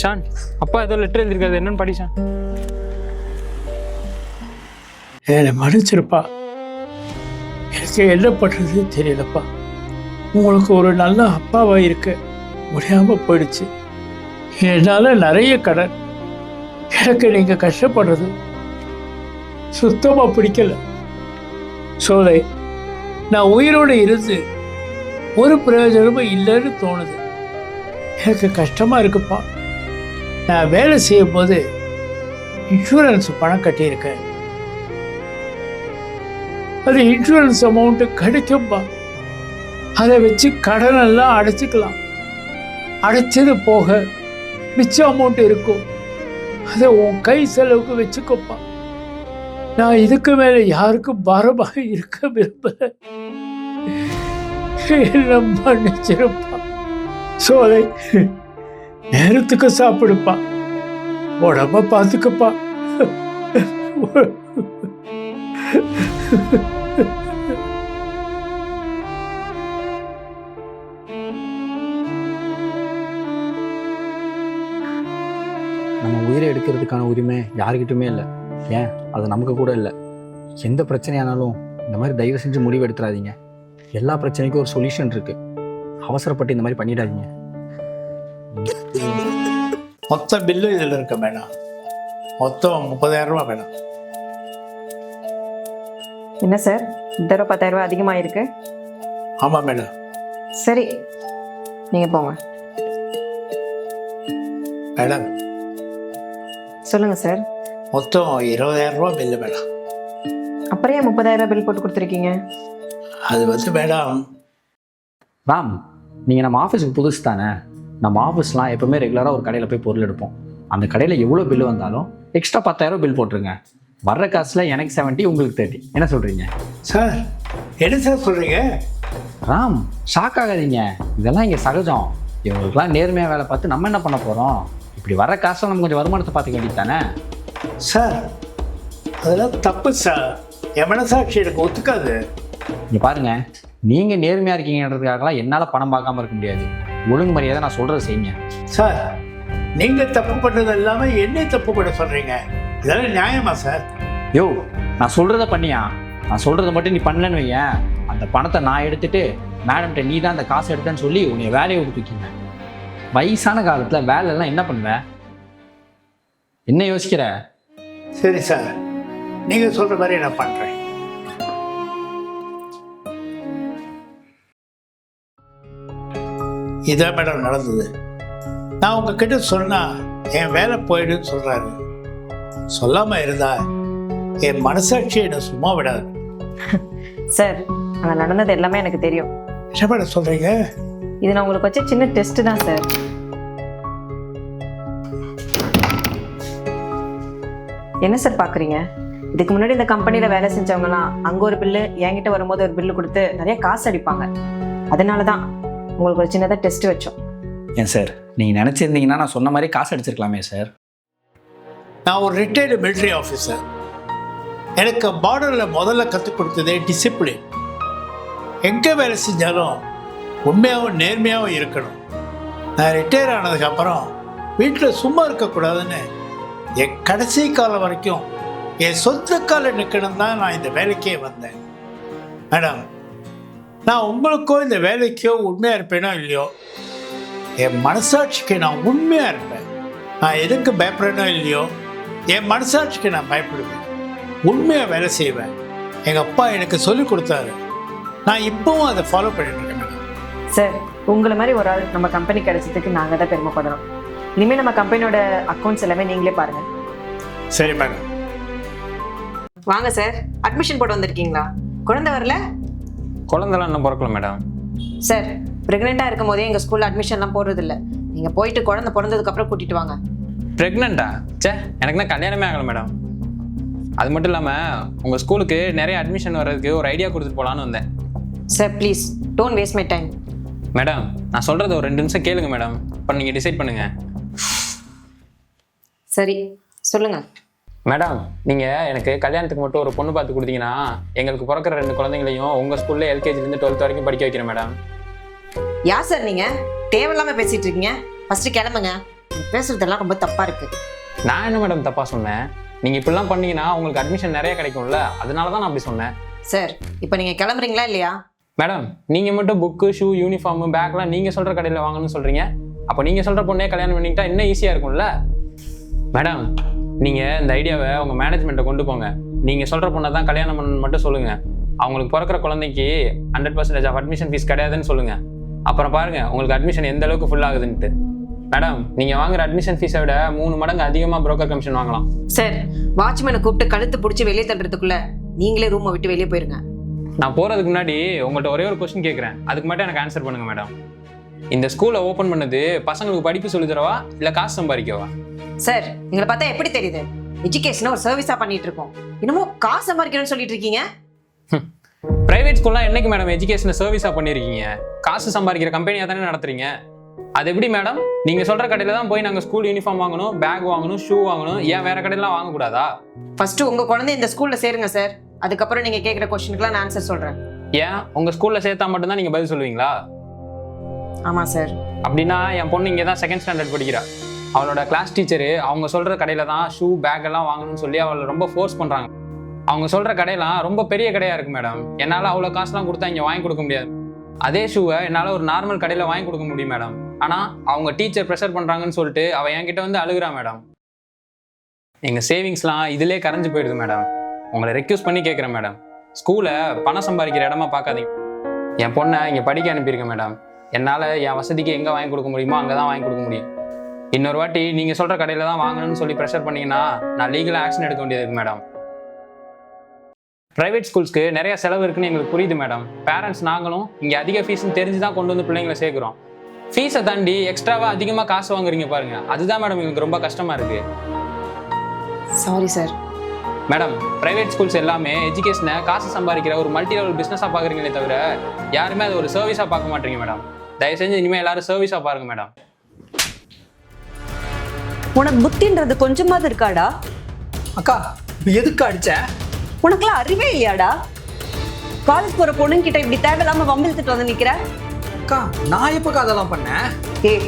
ஷான், அப்பா ஏதோ லெட்டர் எழுதிருக்காது, என்னன்னு படி ஷான். என்னை மன்னிச்சிருப்பா, எனக்கு என்ன பண்ணுறது தெரியலப்பா. உங்களுக்கு ஒரு நல்ல அப்பாவா இருக்க முடியாம போயிடுச்சு. என்னால் நிறைய கடன், எனக்கு நீங்கள் கஷ்டப்படுறது சுத்தமாக பிடிக்கல. சோலை, நான் உயிரோடு இருந்து ஒரு பிரயோஜனமும் இல்லைன்னு தோணுது. எனக்கு கஷ்டமாக இருக்குப்பா. நான் வேலை செய்யும் போது இன்சூரன்ஸ் பணம் கட்டியிருக்கேன். அது இன்சூரன்ஸ் அமௌண்ட்டு கிடைக்கும்பா. அதை வச்சு கடனெல்லாம் அடைச்சிக்கலாம். அடைச்சது போக மிச்ச அமௌண்ட் இருக்கும், அதை உன் கை செலவுக்கு வச்சுக்கோப்பா. நான் இதுக்கு மேலே யாருக்கும் பாரமாக இருக்க விரும்பல. என்ன மன்னிச்சிருப்பா. சோலை, நேரத்துக்கு சாப்பிடுப்பா, உடம்ப பார்த்துக்கப்பா. உயிரை எடுக்கிறதுக்கான உரிமை யாருக்கிட்டுமே இல்லை. ஏன் அது நமக்கு கூட இல்லை. எந்த பிரச்சனையானாலும் இந்த மாதிரி தயவு செஞ்சு முடிவு எடுத்துடாதீங்க. எல்லா பிரச்சனைக்கும் ஒரு சொல்யூஷன் இருக்குது. அவசரப்பட்டு இந்த மாதிரி பண்ணிடாதீங்க. மொத்த பில்லு இதில் இருக்க மேடம். மொத்தம் 30,000 ரூபா மேடம். என்ன சார், இந்த தடவை 10,000 ரூபாய் அதிகமாக இருக்கு. ஆமாம் மேடம். சரி, நீங்கள் போங்க. மேடம் சொல்லுங்கள் சார். மொத்தம் 20,000 ரூபா பில்லு மேடம். அப்புறம் ஏன் 30,000 ரூபாய் பில் போட்டு கொடுத்துருக்கீங்க? அது மேடம், ராம், நீங்கள் நம்ம ஆஃபீஸுக்கு புதுசு தானே. நம்ம ஆஃபீஸ்லாம் எப்போவுமே ரெகுலராக ஒரு கடையில் போய் பொருள் எடுப்போம். அந்த கடையில் எவ்வளோ பில்லு வந்தாலும் எக்ஸ்ட்ரா 10,000 பில் போட்டுருங்க. வர்ற காசில் எனக்கு 70, உங்களுக்கு 30. என்ன சொல்கிறீங்க சார்? என்ன சார் சொல்கிறீங்க? ராம், ஷாக் ஆகாதீங்க. இதெல்லாம் இங்கே சகஜம். இவங்களுக்குலாம் நேர்மையாக வேலை பார்த்து நம்ம என்ன பண்ண போகிறோம்? இப்படி வர காசில் நம்ம கொஞ்சம் வருமானத்தை பார்த்துக்க வேண்டியது தானே. சார் அதெல்லாம் தப்பு சார். என் மனசாட்சி எனக்கு ஒத்துக்காது. இங்கே பாருங்கள், நீங்கள் நேர்மையாக இருக்கீங்கன்றதுக்காகலாம் என்னால் பணம் பார்க்காம இருக்க முடியாது. ஒழுங்கு மரியாதை நான் சொல்கிறத செய்யுங்க. சார், நீங்கள் தப்பு பண்ணுறது இல்லாமல் என்னை தப்பு பண்ண சொல்கிறீங்க. இதெல்லாம் நியாயமா சார்? யோ, நான் சொல்கிறத பண்ணியா? நான் சொல்கிறத மட்டும் நீ பண்ணலன்னு வையேன், அந்த பணத்தை நான் எடுத்துகிட்டு மேடம்கிட்ட நீ தான் அந்த காசை எடுத்தேன்னு சொல்லி உன்னை வேலையை விட்டு தூக்கிங்க. வயசான காலத்தில் வேலையெல்லாம் என்ன பண்ணுவேன்? என்ன யோசிக்கிற? சரி சார், நீங்கள் சொல்கிற மாதிரி நான் பண்ணுறேன். இதான் மேடம் நடந்தது. நான் உங்ககிட்ட சொன்னால் என் வேலை போயிடுன்னு சொல்கிறாரு. சொல்லாமல் இருந்தா என் மனசாட்சி என்னை சும்மா விடாது. சார், அங்கே நடந்தது எல்லாமே எனக்கு தெரியும். என்ன மேடம் சொல்கிறீங்க? இது நான் உங்களுக்கு வச்ச சின்ன டெஸ்ட் தான் சார். என்ன சார் பார்க்குறீங்க? இதுக்கு முன்னாடி இந்த கம்பெனியில் வேலை செஞ்சவங்கலாம் அங்கே ஒரு பில்லு, என்கிட்ட வரும்போது ஒரு பில்லு கொடுத்து நிறைய காசு அடிப்பாங்க. அதனால தான் உங்களுக்கு ஒரு சின்னதாக டெஸ்ட் வச்சோம். ஏன் சார், நீங்கள் நினச்சிருந்தீங்கன்னா நான் சொன்ன மாதிரி காசு அடிச்சிருக்கலாமே சார். நான் ஒரு ரிட்டையர்டு மிலிட்ரி ஆஃபீஸர். எனக்கு பார்டரில் முதல்ல கற்றுக் கொடுத்ததே டிசிப்ளின். எங்கே வேலை செஞ்சாலும் உண்மையாகவும் நேர்மையாகவும் இருக்கணும். நான் ரிட்டையர் ஆனதுக்கப்புறம் வீட்டில் சும்மா இருக்கக்கூடாதுன்னு என் கடைசி காலம் வரைக்கும் என் சொந்த காலம் நிற்கணும் தான் நான் இந்த வேலைக்கே வந்தேன். மேடம், நான் உங்களுக்கோ இந்த வேலைக்கோ உண்மையாக இருப்பேனோ இல்லையோ, என் மனசாட்சிக்கு நான் உண்மையாக இருப்பேன். நான் எதுக்கு பயப்படுறேனோ இல்லையோ, என் மனசாட்சிக்கு நான் பயப்படுவேன். உண்மையாக வேலை செய்வேன். எங்கள் அப்பா எனக்கு சொல்லிக் கொடுத்தாரு. நான் இப்போவும் அதை ஃபாலோ பண்ணிட்டு இருக்கேன் மேடம். சார், உங்களை மாதிரி ஒரு ஆள் நம்ம கம்பெனி கிடைச்சதுக்கு நாங்கள் தான் பெருமைப்படணும். இனிமேல் நம்ம கம்பெனியோட அக்கௌண்ட்ஸ் எல்லாமே நீங்களே பாருங்கள். சரி மேடம். வாங்க சார், அட்மிஷன் போட வந்திருக்கீங்களா? குழந்தை வரல? குழந்தைலாம் இன்னும் பிறக்கல மேடம். சார், ப்ரெக்னெண்ட்டாக இருக்கும் போதே எங்கள் ஸ்கூலில் அட்மிஷன்லாம் போடுறதில்ல. நீங்கள் போயிட்டு குழந்தை பிறந்ததுக்கப்புறம் கூட்டிகிட்டு வாங்க. ப்ரெக்னெண்ட்டா? சே, எனக்குன்னா கல்யாணமே ஆகலை மேடம். அது மட்டும் இல்லாமல் உங்கள் ஸ்கூலுக்கு நிறைய அட்மிஷன் வர்றதுக்கு ஒரு ஐடியா கொடுத்துட்டு போகலான்னு வந்தேன். Sir please don't waste my time. Madam, நான் சொல்கிறத ஒரு 2 நிமிஷம் கேளுங்க மேடம். அப்புறம் நீங்கள் டிசைட் பண்ணுங்கள். சரி, சொல்லுங்கள். மேடம், நீங்கள் எனக்கு கல்யாணத்துக்கு மட்டும் ஒரு பொண்ணு பார்த்து கொடுத்தீங்கன்னா எங்களுக்கு பிறக்கிற 2 குழந்தைங்களையும் உங்கள் ஸ்கூலில் LKGலேருந்து 12th வரைக்கும் படிக்க வைக்கிறேன் மேடம். யார் சார் நீங்கள்? தேவையில்லாமல் பேசிகிட்டு இருக்கீங்க. ஃபஸ்ட்டு கிளம்புங்க. பேசுகிறதெல்லாம் ரொம்ப தப்பாக இருக்குது. நான் என்ன மேடம் தப்பாக சொன்னேன்? நீங்கள் இப்படிலாம் பண்ணீங்கன்னா உங்களுக்கு அட்மிஷன் நிறைய கிடைக்கும்ல, அதனால தான் நான் அப்படி சொன்னேன். சார், இப்போ நீங்கள் கிளம்புறீங்களா இல்லையா? மேடம், நீங்கள் மட்டும் புக்கு, ஷூ, யூனிஃபார்மு, பேக்லாம் நீங்கள் சொல்கிற கடையில் வாங்கணும்னு சொல்கிறீங்க. அப்போ நீங்கள் சொல்கிற பொண்ணே கல்யாணம் பண்ணிக்கிட்டா இன்னும் ஈஸியாக இருக்கும்ல. மேடம், நீங்கள் இந்த ஐடியாவை உங்கள் மேனேஜ்மெண்ட்டை கொண்டு போங்க. நீங்கள் சொல்கிற பொண்ணை தான் கல்யாணம் பண்ண மட்டும் சொல்லுங்கள். அவங்களுக்கு பிறக்கிற குழந்தைக்கு 100% ஆஃப் அட்மிஷன் ஃபீஸ் கிடையாதுன்னு சொல்லுங்கள். அப்புறம் பாருங்கள் உங்களுக்கு அட்மிஷன் எந்த அளவுக்கு ஃபுல் ஆகுதுன்ட்டு. மேடம், நீங்கள் வாங்குற அட்மிஷன் ஃபீஸை விட 3 மடங்கு அதிகமாக புரோக்கர் கமிஷன் வாங்கலாம். சார், வாட்ச்மேனை கூப்பிட்டு கழுத்து பிடிச்சி வெளியே தள்ளுறதுக்குள்ள நீங்களே ரூமை விட்டு வெளியே போயிருங்க. நான் போகிறதுக்கு முன்னாடி உங்கள்கிட்ட ஒரே ஒரு கொஸ்டின் கேட்குறேன். அதுக்கு மட்டும் எனக்கு ஆன்சர் பண்ணுங்கள் மேடம். இந்த ஸ்கூலை ஓப்பன் பண்ணது பசங்களுக்கு படிப்பு சொல்லி தரவா இல்லை காசு சம்பாதிக்கவா? சார், எங்களை பார்த்தா எப்படி தெரியுது? எஜுகேஷனை ஒரு சர்வீஸாக பண்ணிட்டு இருக்கோம். இன்னமும் காசு சம்பாதிக்கணும்னு சொல்லிட்டு இருக்கீங்க. பிரைவேட் ஸ்கூல்லாம் என்னைக்கு மேடம் எஜுகேஷனை சர்வீஸாக பண்ணியிருக்கீங்க? காசு சம்பாதிக்கிற கம்பெனியாக தானே நடத்துறீங்க. அது எப்படி மேடம்? நீங்கள் சொல்கிற கடையில் தான் போய் நாங்கள் ஸ்கூல் யூனிஃபார்ம் வாங்கணும், பேக் வாங்கணும், ஷூ வாங்கணும். ஏன் வேறு கடையிலாம் வாங்கக்கூடாதா? ஃபஸ்ட்டு உங்கள் குழந்தை இந்த ஸ்கூலில் சேருங்க சார். அதுக்கப்புறம் நீங்கள் கேட்குற கொஸ்டினுக்குலாம் நான் ஆன்சர் சொல்கிறேன். ஏன் உங்கள் ஸ்கூலில் சேர்த்தா மட்டும்தான் நீங்கள் பதில் சொல்லுவீங்களா? ஆமாம் சார். அப்படின்னா என் பொண்ணு இங்கே தான் 2nd ஸ்டாண்டர்ட் படிக்கிறா. அவளோட கிளாஸ் டீச்சரு அவங்க சொல்கிற கடையில் தான் ஷூ பேக் எல்லாம் வாங்கணும்னு சொல்லி அவளை ரொம்ப ஃபோர்ஸ் பண்ணுறாங்க. அவங்க சொல்கிற கடையெல்லாம் ரொம்ப பெரிய கடையாக இருக்குது மேடம். என்னால் அவ்வளோ காசுலாம் கொடுத்தா இங்கே வாங்கி கொடுக்க முடியாது. அதே ஷூவை என்னால் ஒரு நார்மல் கடையில் வாங்கி கொடுக்க முடியும் மேடம். ஆனால் அவங்க டீச்சர் ப்ரெஷர் பண்ணுறாங்கன்னு சொல்லிட்டு அவள் என்கிட்ட வந்து அழுகுறா மேடம். எங்கள் சேவிங்ஸ்லாம் இதிலே கரைஞ்சு போயிடுது மேடம். உங்களை ரெக்யூஸ் பண்ணி கேட்குறேன் மேடம், ஸ்கூலை பணம் சம்பாதிக்கிற இடமா பார்க்காதீங்க. என் பொண்ணை இங்கே படிக்க அனுப்பியிருக்கேன் மேடம். என்னால் என் வசதிக்கு எங்கே வாங்கி கொடுக்க முடியுமோ அங்கே தான் வாங்கி கொடுக்க முடியும். இன்னொரு வாட்டி நீங்கள் சொல்கிற கடையில் தான் வாங்கணும்னு சொல்லி ப்ரெஷர் பண்ணிங்கன்னா நான் லீகல் ஆக்ஷன் எடுக்க வேண்டியது இருக்கு மேடம். ப்ரைவேட் ஸ்கூல்ஸ்க்கு நிறைய செலவு இருக்குன்னு எங்களுக்கு புரியுது மேடம். பேரண்ட்ஸ் நாங்களும் இங்கே அதிக ஃபீஸ்ன்னு தெரிஞ்சு தான் கொண்டு வந்து பிள்ளைங்களை சேர்க்குறோம். ஃபீஸை தாண்டி எக்ஸ்ட்ராவாக அதிகமாக காசு வாங்குறீங்க பாருங்க, அதுதான் மேடம் எங்களுக்கு ரொம்ப கஷ்டமாக இருக்குது. Sorry sir. Madam, private schools எல்லாமே எஜுகேஷனை காசு சம்பாதிக்கிற ஒரு மல்டி லெவல் பிஸ்னஸாக பார்க்குறீங்களே தவிர யாருமே அது ஒரு சர்வீஸாக பார்க்க மாட்டீங்க மேடம். தயவு செஞ்சு இனிமேல் எல்லாரும் சர்வீஸாக பாருங்க மேடம். உனக்கு புத்தின்றது கொஞ்சமாவது இருக்காடா? அக்கா எதுக்கு அடிச்ச? உனக்குலாம் அறிவே இல்லையாடா? காலேஜ் போற பொண்ணுங்கிட்ட இப்படி தேவையில்லாம வம்பிழுத்துட்டு வந்து நிக்கிற. அக்கா நான் எப்போ அதெல்லாம் பண்ணேன்? ஏய்,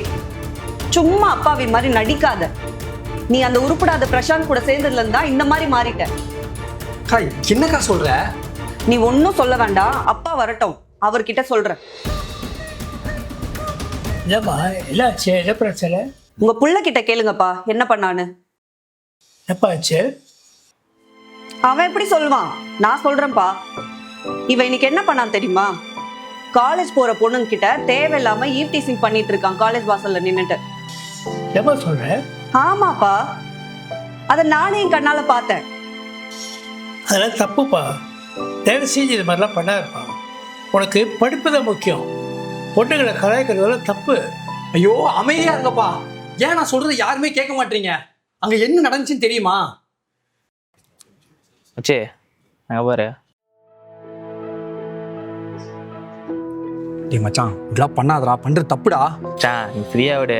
சும்மா அப்பாவி மாதிரி நடிக்காத. நீ அந்த உருப்படாத பிரசாந்த் கூட சேர்ந்ததுல இருந்தா இந்த மாதிரி மாறிட்ட. அக்கா என்னக்கா சொல்ற? நீ ஒன்னும் சொல்ல வேண்டாம், அப்பா வரட்டும், அவர்கிட்ட சொல்றேன். என்னம்மா என்னாச்சு? என்ன பிரச்சனை? உங்க புள்ள கிட்ட கேளுங்கப்பா என்ன பண்ணான்னு. என்னப்பா ஆச்சு? அவன் எப்படி சொல்லுவான், நான் சொல்றேன்ப்பா. இவன் இன்னைக்கு என்ன பண்ணான் தெரியுமா? காலேஜ் போற பொண்ணுங்க கிட்ட தேவையில்லாம ஈவ் டீசிங் பண்ணிட்டு இருக்கான் காலேஜ் வாசல்ல நின்னுட்டு. என்னப்பா சொல்ற? ஆமாப்பா, அத நானே என் கண்ணால பார்த்தேன். அதெல்லாம் தப்புப்பா. தயவு செஞ்சு இது மாதிரிலாம் பண்ணாதப்பா. உனக்கு படிப்பு தான் முக்கியம். பொண்ணுங்களை கலாய்க்கிறதெல்லாம் தப்பு. ஐயோ அமைதியா இருங்கப்பா. ஏன் நான் சொல்றது யாருமே கேட்க மாட்டீங்க? அங்க என்ன நடந்துச்சுன்னு தெரியுமா? அச்சே அங்கே பாரு. டேய் மச்சான், இதெல்லாம் பண்ணாதடா, பண்றது தப்புடா. மச்சான் நீ ஃப்ரீயாக விடு.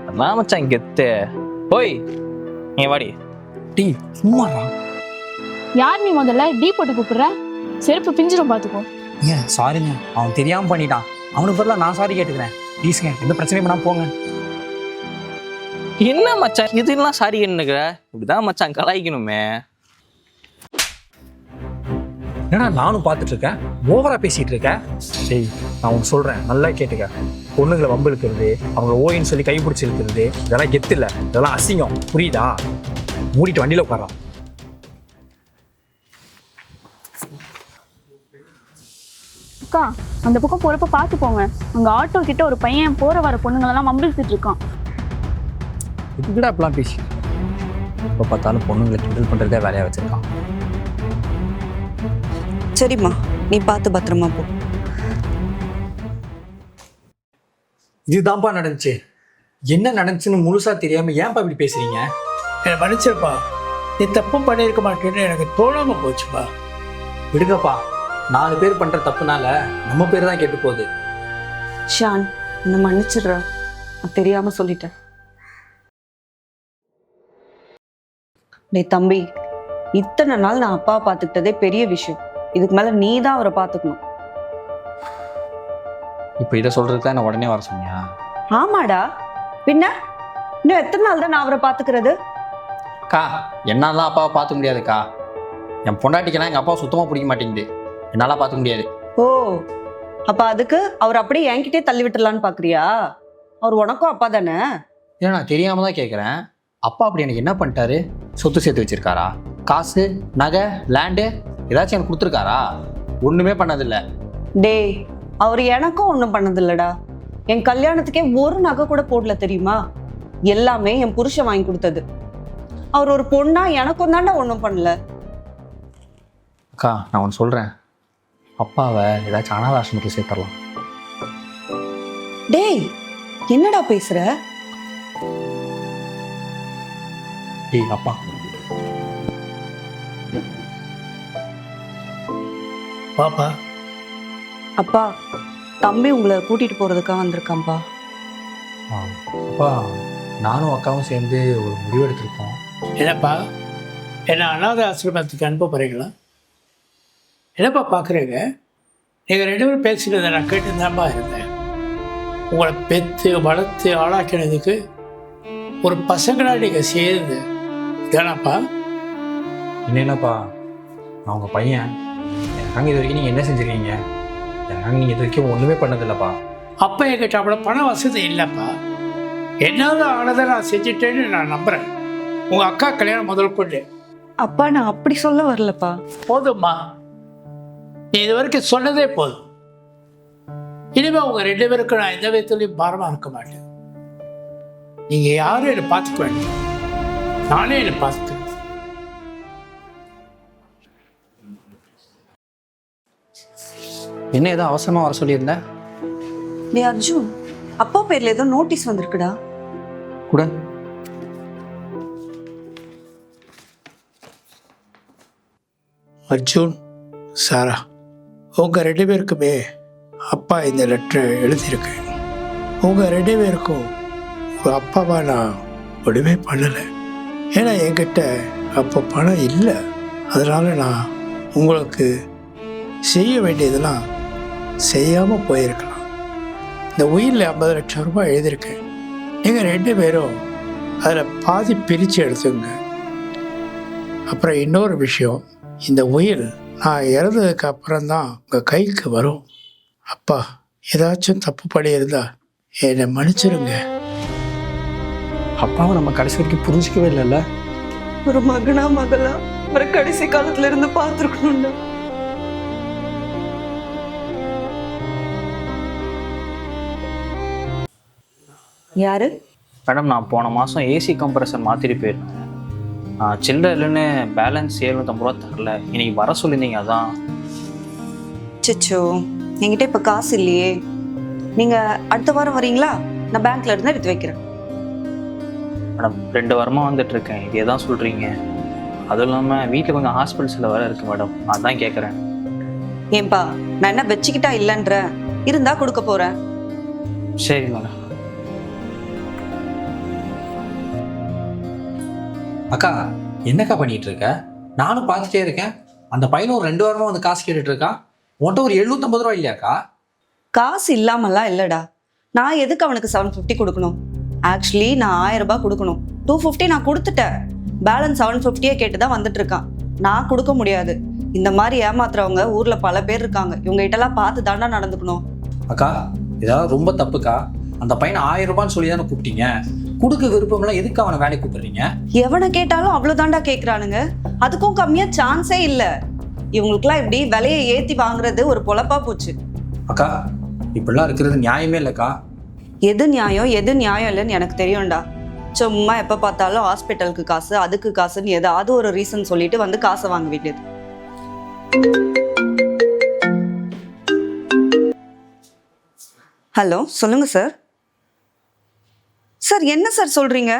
அதான் மச்சான் கெத்து. ஓய் நீ வாடி. டேய் சும்மாடா. யார் நீ முதல்ல டீ போட்டு கூப்பிடுற? செருப்பு பிஞ்சிரும் பார்த்துக்கோ. ஏன் சாரிங்க, அவன் தெரியாம பண்ணிட்டான். அவனுக்கு பதிலாக நான் சாரி கேட்டுக்கிறேன். ப்ளீஸ்ங்க, எந்த பிரச்சனையும் பண்ணாம போங்க. என்ன மச்சான் இதெல்லாம் சாரி என்னங்கிற? இப்படிதான் மச்சான் கலாய்க்கணுமே. ஏன்னா நானும் பார்த்துட்டு இருக்கேன், ஓவரா பேசிட்டு இருக்கேன். சரி நான் உனக்கு சொல்றேன், நல்லா கேட்டுக்க. பொண்ணுங்களை வம்பு இழுக்கிறது, அவங்க ஓயின்னு சொல்லி கைப்பிடிச்சி இழுக்கிறது, இதெல்லாம் கெத்து இல்லை, இதெல்லாம் அசிங்கம். புரியுதா? மூடிட்டு வண்டியில உட்காரான். அக்கா அந்த பக்கம் போறப்ப பார்த்து போங்க. அங்க ஆட்டோ கிட்ட ஒரு பையன் போற வர பொண்ணுங்களெல்லாம் மம்பிழுத்துட்டு இருக்கான். இதுக்கிட்ட அப்படிலாம் பேசி இப்போ பார்த்தாலும் பொண்ணுங்களை கிண்டல் பண்றதே வேலையா வச்சிருக்கான். சரிம்மா, நீ பார்த்து பத்திரமா போ. இதுதான்ப்பா நடந்துச்சு. என்ன நடந்துச்சுன்னு முழுசா தெரியாம ஏன்ப்பா இப்படி பேசுறீங்க? என்னை மன்னிச்சிருப்பா. நீ தப்பு பண்ணியிருக்க மாட்டேன்னு எனக்கு தோணாம போச்சுப்பா. விடுங்கப்பா, 4 பேர் பண்ற தப்புனால நம்ம பேர் தான் கெட்டு போகுது. ஷான், என்ன மன்னிச்சிடுற, நான் தெரியாம சொல்லிட்டேன். டேய் தம்பி, இத்தனை நாள் நான் அப்பா பார்த்துக்கிட்டதே பெரிய விஷயம். இதுக்கு மேல நீ தான் அவரை பார்த்துக்கணும். இப்போ இதை சொல்றதுக்கு தான் நான் உடனே வர சொன்னியா? ஆமாடா, பின்ன இன்னும் எத்தனை நாள் தான் நான் அவரை பார்த்துக்கிறது? அக்கா என்னாலாம் அப்பாவை பார்த்துக்க முடியாதுக்கா. என் பொண்டாட்டிக்கெல்லாம் எங்கள் அப்பாவை சுத்தமாக பிடிக்க மாட்டேங்குது. என்னால் பார்த்துக்க முடியாது. ஓ, அப்ப அதுக்கு அவர் அப்படியே என்கிட்டே தள்ளி விட்டுலான்னு பாக்குறியா? அவர் உனக்கும் அப்பா தானே? ஏன்னா நான் தெரியாம தான் கேட்குறேன். அப்பா அப்படி எனக்கு என்ன பண்ணிட்டாரு? சொத்து சேர்த்து வச்சிருக்காரா? காசு, நகை, லேண்டு ஏதாச்சும் எனக்கு கொடுத்துருக்காரா? ஒன்றுமே பண்ணதில்லை. டேய், அவர் எனக்கும் ஒன்றும் பண்ணதில்லடா. என் கல்யாணத்துக்கே ஒரு நகை கூட போடல தெரியுமா? எல்லாமே என் புருஷன் வாங்கி கொடுத்தது. அவர் ஒரு பொண்ணா எனக்கும் தாண்டா ஒன்றும் பண்ணல. அக்கா நான் ஒன்று சொல்கிறேன், அப்பாவை ஏதாச்சும் அனாதை ஆசிரமத்தில் சேர்த்துடலாம். டேய் என்னடா பேசுற? டேய் அப்பா. பாப்பா. அப்பா, தம்பி உங்களை கூட்டிட்டு போறதுக்காக வந்திருக்கான்பா. அப்பா நானும் அக்காவும் சேர்ந்து ஒரு முடிவு எடுத்திருக்கோம். என்னப்பா, என்ன அனாதை ஆசிரமத்துக்கு அனுப்ப போறீங்களா? என்னப்பா பார்க்குறீங்க? நீங்கள் 2 பேரும் பேசுகிறத நான் கேட்டு தான்ப்பா இருந்தேன். உங்களை பெற்று வளர்த்து ஆளாக்கினதுக்கு ஒரு பசங்களா நீங்கள் செய்யுது தானப்பா? என்னப்பா நான் உங்கள் பையன், எனக்காக இது வரைக்கும் நீங்கள் என்ன செஞ்சுருக்கீங்க? எனக்காக நீங்கள் இது வரைக்கும் ஒன்றுமே பண்ணதில்லப்பா. அப்பா என்கிட்ட அவ்வளோ பண வசதி இல்லைப்பா. என்னாவது ஆனதை நான் செஞ்சுட்டேன்னு நான் நம்புகிறேன். உங்கள் அக்கா கல்யாணம் முதல் கொண்டு. அப்பா நான் அப்படி சொல்ல வரலப்பா. போதும்மா, நீ இது வரைக்கும் சொன்னதே போதும். இனிமேல் உங்கள் 2 பேருக்கும் நான் எந்த விதத்துலையும் பாரமாக இருக்க மாட்டேன். நீங்கள் யாரும் என்னை பார்த்துக்க வேண்டாம், நானே என்னை பார்த்துக்கிறேன். என்ன ஏதோ அவசரமாக வர சொல்லியிருந்தேன்? டேய் அர்ஜுன், அப்பா பேர்ல ஏதோ நோட்டீஸ் வந்திருக்குடா. கூட அர்ஜுன், சாரா, உங்கள் 2 பேருக்குமே அப்பா இந்த லெட்டரை எழுதியிருக்கேன். உங்கள் 2 பேருக்கும் ஒரு அப்பாவா நான் ஒன்றுமே பண்ணலை. ஏன்னா என்கிட்ட அப்போ பணம் இல்லை. அதனால் நான் உங்களுக்கு செய்ய வேண்டியதெல்லாம் செய்யாமல் போயிருக்கலாம். இந்த உயிரில் 50 லட்சம் ரூபாய் எழுதியிருக்கேன். நீங்கள் 2 பேரும் அதில் பாதி பிரித்து எடுத்துங்க. அப்புறம் இன்னொரு விஷயம், இந்த உயில் நான் இறந்ததுக்கு அப்புறம்தான் உங்கள் கைக்கு வரும். அப்பா ஏதாச்சும் தப்பு பண்ணியிருந்தா என்னை மன்னிச்சிருங்க. அப்பாவை நம்ம கடைசி வரைக்கும் புரிஞ்சிக்கவே இல்லைல்ல. ஒரு மகனா மகளா ஒரு கடைசி காலத்துல இருந்து பார்த்துருக்கணும்டா. யாரு? மேடம், நான் போன மாதம் ஏசி கம்ப்ரஸர் மாற்றிட்டு போயிருந்தேன். சில்லற இல்லைன்னு பேலன்ஸ் 750 ரூபா தரல. இன்னைக்கு வர சொல்லியிருந்தீங்க, அதான். சிச்சோ, என்கிட்ட இப்ப காசு இல்லையே. நீங்க அடுத்த வாரம் வரீங்களா? நான் பேங்க்ல இருந்து எடுத்து வைக்கிறேன். மேடம், 2 வாரமாக வந்துட்டு இருக்கேன், இதே தான் சொல்கிறீங்க. அதுவும் இல்லாமல் வீட்டில் கொஞ்சம் ஹாஸ்பிட்டல்ஸில் வேறு இருக்குது மேடம், அதான் கேட்குறேன். ஏன்பா, நான் என்ன வச்சுக்கிட்டா இல்லைன்ற, இருந்தா கொடுக்க போறேன். சரி மேடம். அக்கா, என்னக்கா பண்ணிட்டு இருக்க? நானும் பார்த்துட்டே இருக்கேன். அந்த பையனும் ஒரு 2 வாரமாக வந்து காசு கேட்டுட்டு இருக்கான். உன்கிட்ட ஒரு 750 ரூபா இல்லையாக்கா? காசு இல்லாமலாம் இல்லடா. நான் எதுக்கு அவனுக்கு 750 கொடுக்கணும்? ஆக்சுவலி நான் 1000 ரூபாய் கொடுக்கணும். 250 நான் கொடுத்துட்டேன். பேலன்ஸ் 750 கேட்டுதான் வந்துட்டு இருக்கான். நான் கொடுக்க முடியாது. இந்த மாதிரி ஏமாத்துறவங்க ஊர்ல பல பேர் இருக்காங்க. இவங்க கிட்டலாம் பார்த்து தாண்டா நடந்துக்கணும். அக்கா, இதெல்லாம் ரொம்ப தப்புக்கா. அந்த பையனை 1000 ரூபான்னு சொல்லி தானே கூப்பிட்டீங்க. கொடுக்க விருப்பம்லாம் எதுக்கு அவனை வேலைக்கு கூப்பிடுறீங்க? எவனை கேட்டாலும் அவ்வளவுதாண்டா கேட்கறானுங்க. அதுக்கும் கம்மியா சான்ஸே இல்லை. இவங்களுக்குலாம் இப்படி விலையை ஏத்தி வாங்குறது ஒரு பொழப்பா போச்சு. அக்கா, இப்படிலாம் இருக்கிறது நியாயமே இல்லைக்கா. எது நியாயம் எது நியாயம் இல்லைன்னு எனக்கு தெரியும்டா. சும்மா எப்ப பார்த்தாலும் ஹாஸ்பிட்டலுக்கு காசு, அதுக்கு காசுன்னு ஏதாவது ஒரு ரீசன் சொல்லிட்டு வந்து காசை வாங்க வேண்டியது. ஹலோ, சொல்லுங்க சார். சார் என்ன சார் சொல்றீங்க?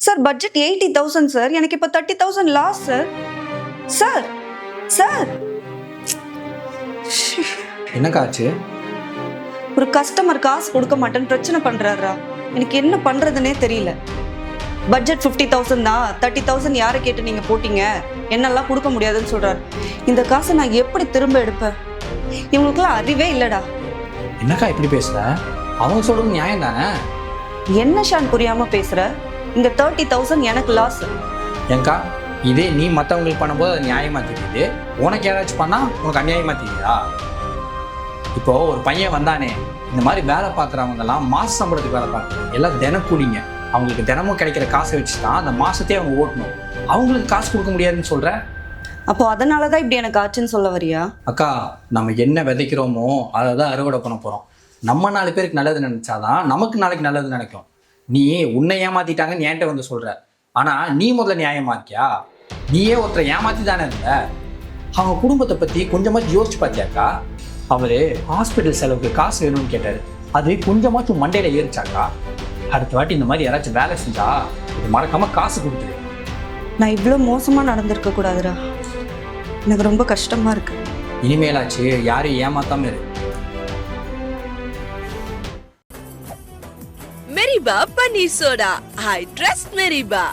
Sir budget 80,000 sir. எனக்கு இப்போ 30,000 லாஸ் சார். சார் சார் என்னக்கா ஆச்சு? ஒரு கஸ்டமர் காசு கொடுக்க மாட்டேன்னு பிரச்சனை பண்றாரா? எனக்கு என்ன பண்றதுன்னே தெரியல. பட்ஜெட் 50,000 தான், 30,000 யாரை கேட்டு நீங்க போட்டீங்க, என்னெல்லாம் கொடுக்க முடியாதுன்னு சொல்றாரு. இந்த காசை நான் எப்படி திரும்ப எடுப்பேன்? இவங்களுக்குலாம் அறிவே இல்லடா. என்னக்கா இப்படி பேசுற? அவங்க சொல்றது நியாயம் தானே? என்ன ஷான் புரியாம பேசுற? இந்த 30,000 எனக்கு லாஸ். ஏங்கா, இதே நீ மற்றவங்களுக்கு பண்ணும்போது அது நியாயமா தெரியுது, உனக்கு யாராச்சும் பண்ணா உனக்கு அநியாயமா தெரியுதா? இப்போ ஒரு பையன் வந்தானே, இந்த மாதிரி வேலை பார்க்குறவங்கலாம் மாச சம்பளத்துக்கு வேலை பார்க்குறாங்க. எல்லாம் தினக்கூலிங்க. அவங்களுக்கு தினமும் கிடைக்கிற காசை வச்சு தான் அந்த மாசத்தையே அவங்க ஓட்டணும். அவங்களுக்கு காசு கொடுக்க முடியாதுன்னு சொல்ற. அப்போ அதனாலதான் இப்படி எனக்கு ஆச்சுன்னு சொல்ல வரியா? அக்கா, நம்ம என்ன விதைக்கிறோமோ அதை தான் அறுவடை பண்ண போறோம். நம்ம 4 பேருக்கு நல்லது நினைச்சாதான் நமக்கு நாளைக்கு நல்லது நினைக்கும். நீ உன்னை ஏமாத்திட்டாங்கன்னு என்கிட்ட வந்து சொல்ற. ஆனா நீ முதல்ல நியாயமா இருக்கியா? நீயே ஒருத்தரை ஏமாத்தி தானே இருந்த. அவங்க குடும்பத்தை பத்தி கொஞ்சமாச்சும் யோசிச்சு பார்த்தியாக்கா? அவரு ஹாஸ்பிட்டல் செலவுக்கு காசு வேணும்னு கேட்டாரு. அது கொஞ்சமாச்சும் மண்டையில ஏறிச்சாக்கா? அடுத்த வாட்டி இந்த மாதிரி யாராச்சும் வேலை செஞ்சா இது மறக்காம காசு கொடுத்துரு. நான் இவ்வளவு மோசமா நடந்திருக்க கூடாதுடா. எனக்கு ரொம்ப கஷ்டமா இருக்கு. இனிமேலாச்சு யாரையும் ஏமாத்தாம இரு. Meriba Paneer Soda. I trust Meriba.